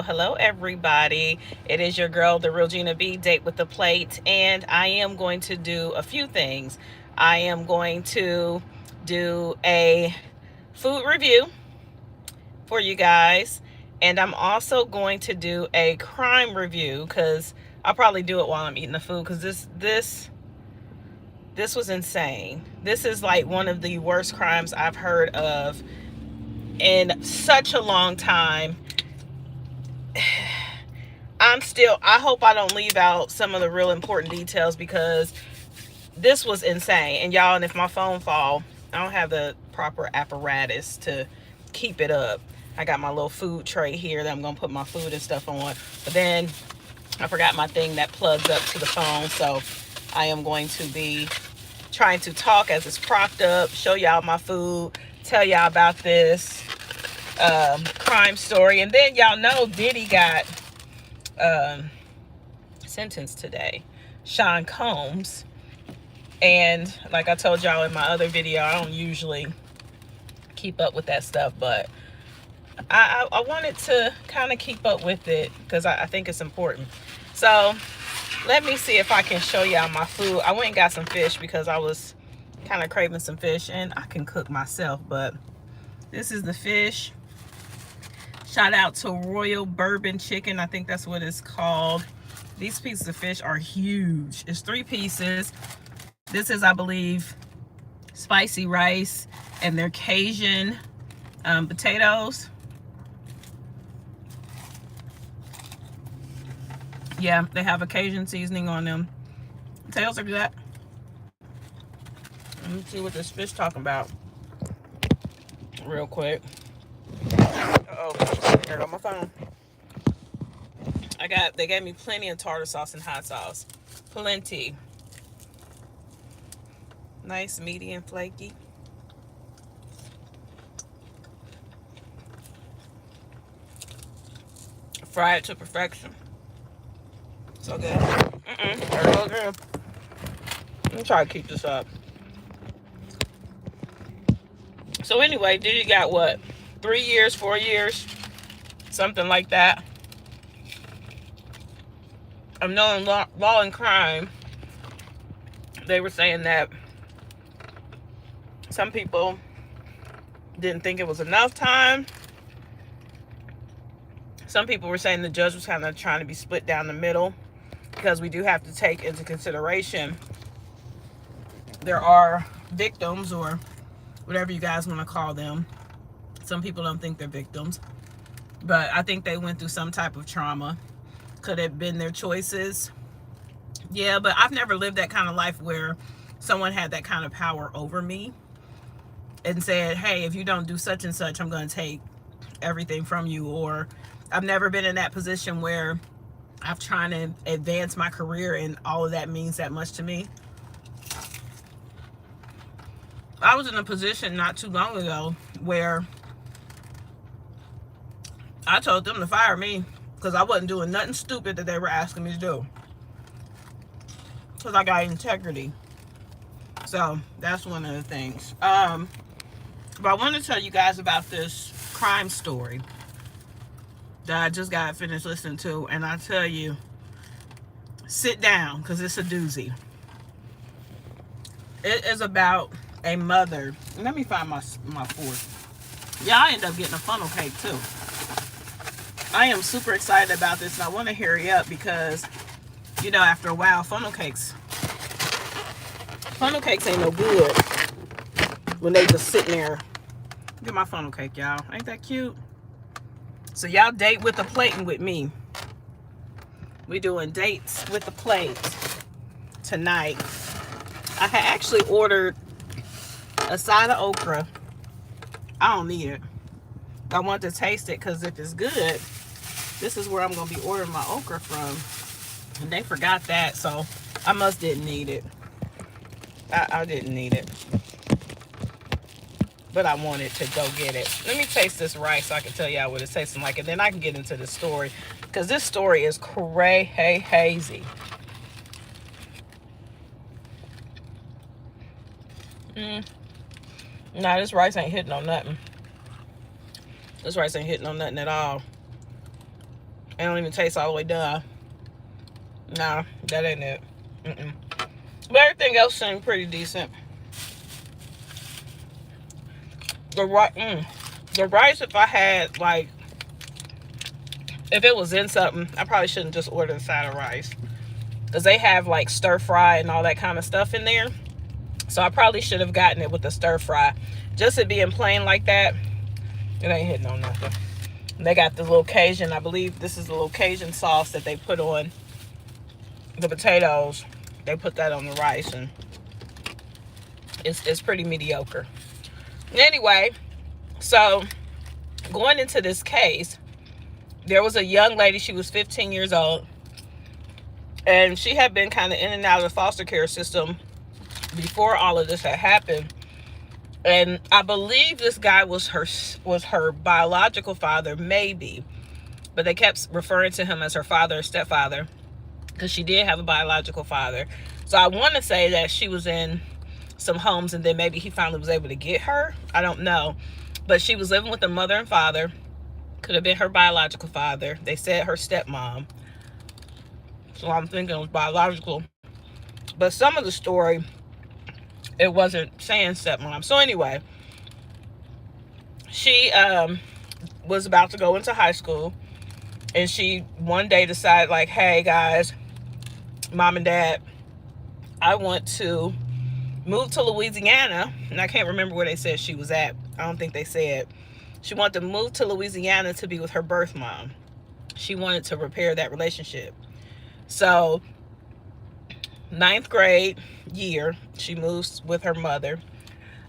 Hello, everybody. It is your girl, the real Gina B, Date with the Plate, and I am going to do a few things. I am going to do a food review for you guys, and I'm also going to do a crime review because I'll probably do it while I'm eating the food because this was insane. This is like one of the worst crimes I've heard of in such a long time. I hope I don't leave out some of the real important details because this was insane. And y'all, and if my phone fall, I don't have the proper apparatus to keep it up. I got my little food tray here that I'm going to put my food and stuff on. But then I forgot my thing that plugs up to the phone. So I am going to be trying to talk as it's propped up, show y'all my food, tell y'all about this crime story. And then y'all know Diddy got um, sentenced today. Sean Combs. And like I told y'all in my other video, I don't usually keep up with that stuff, but I wanted to kind of keep up with it because I think it's important. So let me see if I can show y'all my food. I went and got some fish because I was kind of craving some fish, and I can cook myself, but this is the fish. Shout out to Royal Bourbon Chicken. I think that's what it's called. These pieces of fish are huge. It's 3 pieces. This is, I believe, spicy rice, and they're Cajun potatoes. Yeah, they have a Cajun seasoning on them. Potatoes are good. Let me see what this fish talking about real quick. Uh-oh, there go my phone. They gave me plenty of tartar sauce and hot sauce. Plenty. Nice, meaty, and flaky. Fried to perfection. So good. There it goes again. Let me try to keep this up. So anyway, Diddy got what? 3 years, 4 years? Something like that. I'm knowing law and crime. They were saying that some people didn't think it was enough time. Some people were saying the judge was kind of trying to be split down the middle because we do have to take into consideration there are victims, or whatever you guys want to call them. Some people don't think they're victims, but I think they went through some type of trauma. Could have been their choices. Yeah, but I've never lived that kind of life where someone had that kind of power over me and said, hey, if you don't do such and such, I'm going to take everything from you. Or I've never been in that position where I've tried to advance my career and all of that means that much to me. I was in a position not too long ago where I told them to fire me because I wasn't doing nothing stupid that they were asking me to do. Because I got integrity. So that's one of the things. But I want to tell you guys about this crime story that I just got finished listening to. And I tell you, sit down because it's a doozy. It is about a mother. Let me find my fork. Yeah, I end up getting a funnel cake too. I am super excited about this, and I want to hurry up because, you know, after a while, funnel cakes ain't no good when they just sitting there. Look at my funnel cake, y'all. Ain't that cute? So y'all date with the plating with me. We doing dates with the plate tonight. I had actually ordered a side of okra. I don't need it. I want to taste it because if it's good, this is where I'm going to be ordering my okra from. And they forgot that, so I must didn't need it. I didn't need it. But I wanted to go get it. Let me taste this rice so I can tell y'all what it's tasting like. And then I can get into the story. Because this story is crazy. Nah, this rice ain't hitting on nothing. This rice ain't hitting on nothing at all. It don't even taste all the way done. Nah, that ain't it. Mm-mm. But everything else seemed pretty decent. The rice, if I had, like, if it was in something, I probably shouldn't just order a side of rice. Because they have, like, stir fry and all that kind of stuff in there. So I probably should have gotten it with the stir fry. Just it being plain like that, it ain't hitting on nothing. And they got the little Cajun, I believe this is the little Cajun sauce that they put on the potatoes. They put that on the rice, and it's pretty mediocre. Anyway, so going into this case, there was a young lady. She was 15 years old, and she had been kind of in and out of the foster care system before all of this had happened. And I believe this guy was her biological father, maybe, but they kept referring to him as her father or stepfather, because she did have a biological father. So I want to say that she was in some homes, and then maybe he finally was able to get her. I don't know. But she was living with her mother and father. Could have been her biological father. They said her stepmom. So I'm thinking it was biological. But some of the story, it wasn't saying stepmom. So anyway, she was about to go into high school. And she one day decided, like, hey, guys, mom and dad, I want to move to Louisiana. And I can't remember where they said she was at. I don't think they said. She wanted to move to Louisiana to be with her birth mom. She wanted to repair that relationship. So, 9th grade year, she moves with her mother.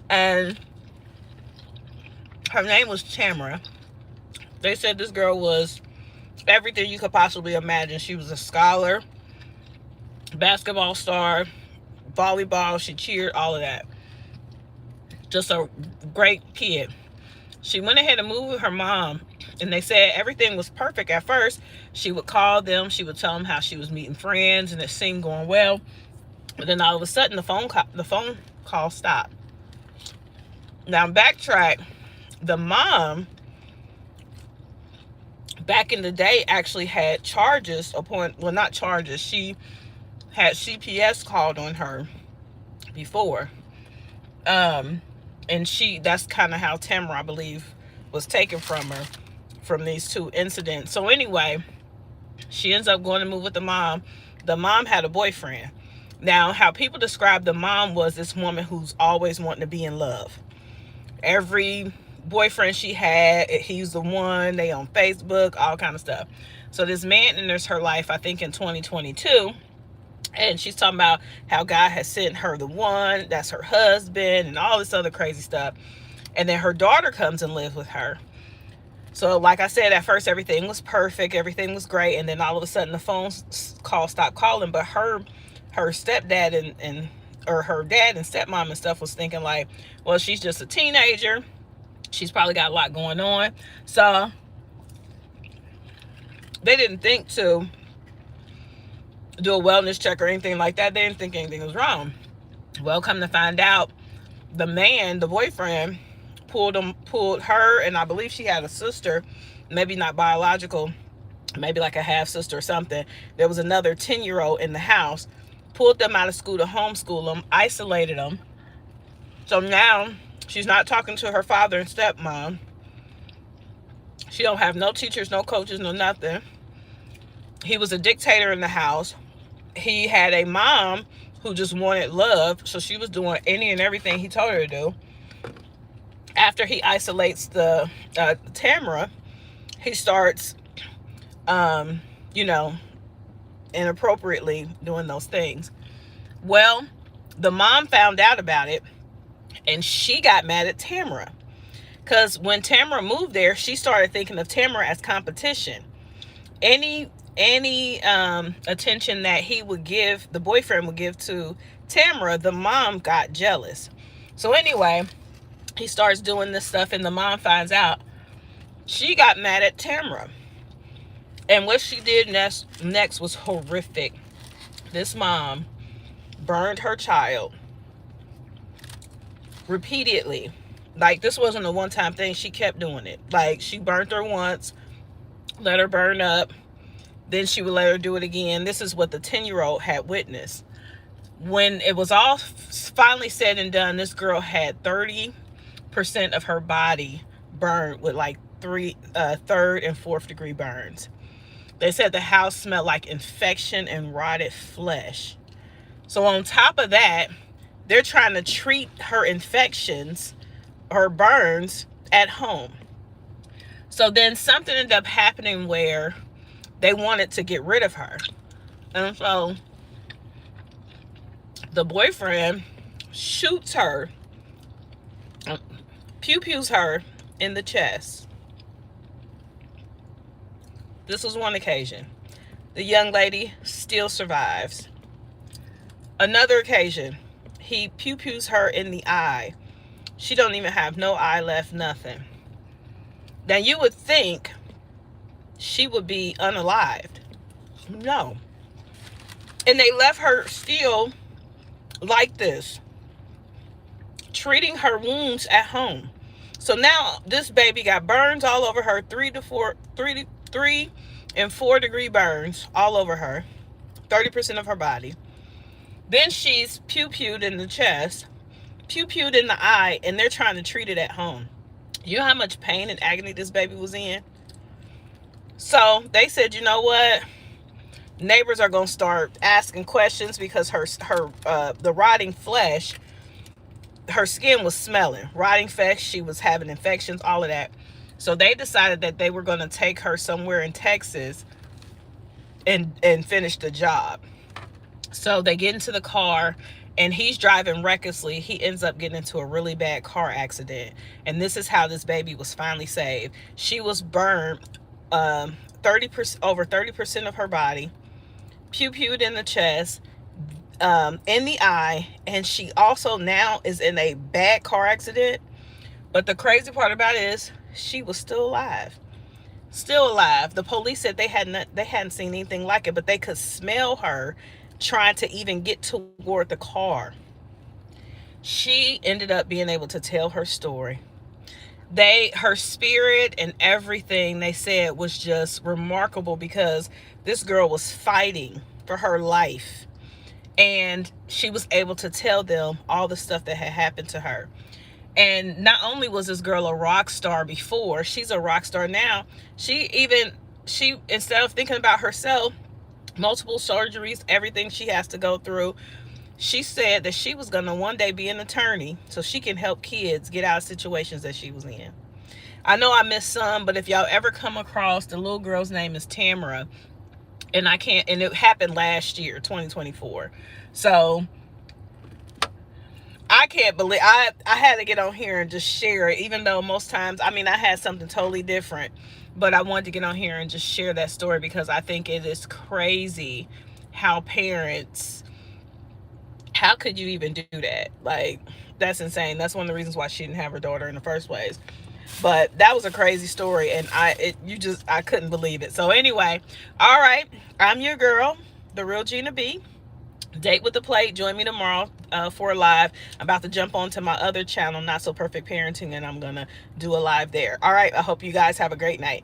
And her name was Tamara. They said this girl was everything you could possibly imagine. She was a scholar, basketball star, volleyball, she cheered, all of that. Just a great kid. She went ahead and moved with her mom, and they said everything was perfect at first. She would call them, she would tell them how she was meeting friends, and it seemed going well. But then all of a sudden, the phone call stopped. Now, backtrack. The mom, back in the day, actually had charges upon, well, not charges. She had CPS called on her before. And that's kind of how Tamara, I believe, was taken from her from these two incidents. So anyway, she ends up going to move with the mom. The mom had a boyfriend. Now, how people describe the mom was this woman who's always wanting to be in love. Every boyfriend she had, he's the one. They on Facebook, all kind of stuff. So this man enters her life, I think in 2022. And she's talking about how God has sent her the one, that's her husband, and all this other crazy stuff. And then her daughter comes and lives with her. So like I said, at first everything was perfect, everything was great, and then all of a sudden the phone call stopped calling. But her stepdad or her dad and stepmom and stuff was thinking like, well, she's just a teenager, she's probably got a lot going on. So they didn't think to do a wellness check or anything like that. They didn't think anything was wrong. Well, come to find out, the man, the boyfriend, pulled her, and I believe she had a sister, maybe not biological, maybe like a half sister or something. There was another 10-year-old in the house, pulled them out of school to homeschool them, isolated them. So now she's not talking to her father and stepmom. She don't have no teachers, no coaches, no nothing. He was a dictator in the house. He had a mom who just wanted love, so she was doing any and everything he told her to do. After he isolates the Tamara, he starts, inappropriately doing those things. Well, the mom found out about it, and she got mad at Tamara. Because when Tamara moved there, she started thinking of Tamara as competition. Any attention that he would give, the boyfriend would give to Tamara, the mom got jealous. So anyway, he starts doing this stuff, and the mom finds out. She got mad at Tamara. And what she did next was horrific. This mom burned her child repeatedly. Like, this wasn't a one-time thing. She kept doing it. Like, she burned her once, let her burn up, Then she would let her do it again. This is what the 10-year-old had witnessed. When it was all finally said and done, this girl had 30% of her body burned with like third and fourth degree burns. They said the house smelled like infection and rotted flesh. So on top of that, they're trying to treat her infections, her burns, at home. So then something ended up happening where they wanted to get rid of her. And so the boyfriend shoots her, pew-pews her in the chest. This was one occasion. The young lady still survives. Another occasion, he pew-pews her in the eye. She don't even have no eye left, nothing. Now you would think she would be unalived. No. And they left her still like this, treating her wounds at home. So now this baby got burns all over her, 3 and 4 degree burns all over her, 30% of her body. Then she's pew-pewed in the chest, pew-pewed in the eye, and they're trying to treat it at home. You know how much pain and agony this baby was in? So they said, you know what? Neighbors are going to start asking questions because the rotting flesh, her skin was smelling. Rotting flesh, she was having infections, all of that. So they decided that they were going to take her somewhere in Texas and finish the job. So they get into the car, and he's driving recklessly. He ends up getting into a really bad car accident. And this is how this baby was finally saved. She was burned 30%, over 30% of her body, pew-pewed in the chest, in the eye, and she also now is in a bad car accident. But the crazy part about it is she was still alive. Still alive. The police said they hadn't seen anything like it, but they could smell her trying to even get toward the car. She ended up being able to tell her story. Her spirit and everything, they said, was just remarkable because this girl was fighting for her life, and she was able to tell them all the stuff that had happened to her. And not only was this girl a rock star before, she's a rock star now. She instead of thinking about herself, multiple surgeries, everything she has to go through, she said that she was going to one day be an attorney so she can help kids get out of situations that she was in. I know I missed some, but if y'all ever come across, the little girl's name is Tamara, and it happened last year, 2024. So I can't believe I had to get on here and just share it, even though most times, I had something totally different, but I wanted to get on here and just share that story because I think it is crazy how parents, how could you even do that? Like, that's insane. That's one of the reasons why she didn't have her daughter in the first place. But that was a crazy story, and I couldn't believe it. So anyway, all right, I'm your girl, the real Gina B. Date with the Plate. Join me tomorrow for a live. I'm about to jump onto my other channel, Not So Perfect Parenting, and I'm gonna do a live there. All right, I hope you guys have a great night.